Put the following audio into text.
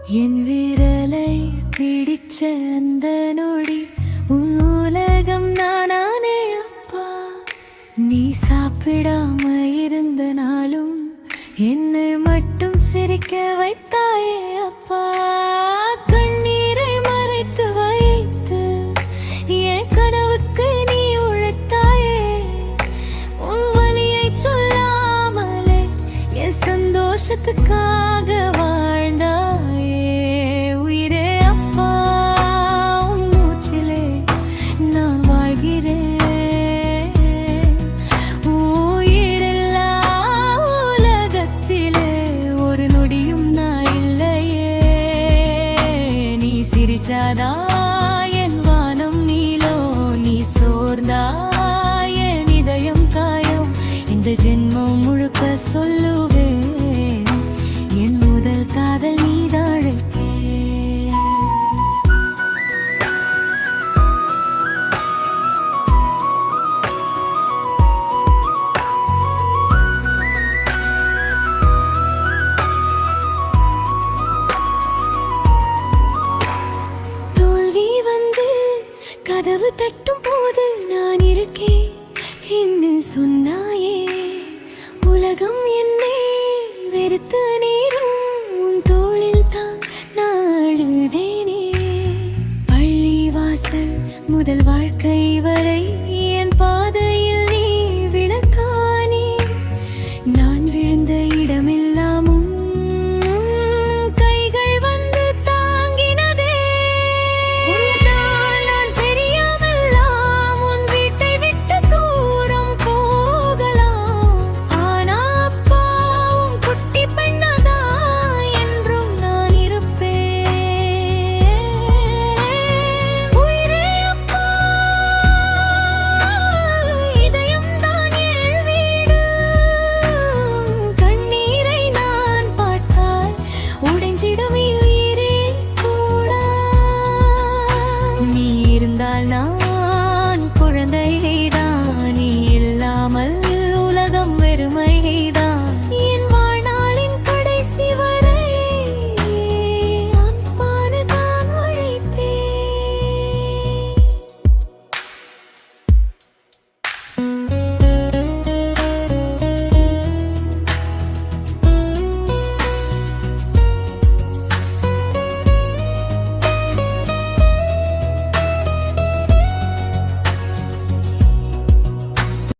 என் விரலை பிடிச்ச அந்த நொடி உன் உலகம் நானே அப்பா. நீ சாப்பிடாம இருந்த நாளும் என்னை மட்டும் சிரிக்க வைத்தாயே அப்பா. கண்ணீரை மறைத்து வைத்து என் கனவுக்கு நீ உழைத்தாயே. உன் வலியை சொல்லாமலே என் சந்தோஷத்துக்காக வாழ்ந்தாயே. உயிரே அப்பா, உன் மூச்சிலே நான் வாழ்கிறேன். உயிரில்லா உலகத்திலே ஒரு நொடியும் நான் இல்லையே. நீ சிரிச்சாதா என் வானம் நீலோ, நீ சோர்ந்தா என் இதயம் காயம். இந்த ஜென்மம் முழுக்க சொல்லுவேன் என் முதல் காதல் நீதான் அழைப்பே. தோல்வி வந்து கதவு தட்டும் போது நான் இருக்கேன் என்று சொன்னாயே. உலகம் என்னை வெறுத்து நீரும் உன் தோளில் தான் நான் அழுதேனே. பள்ளி வாசல் முதல்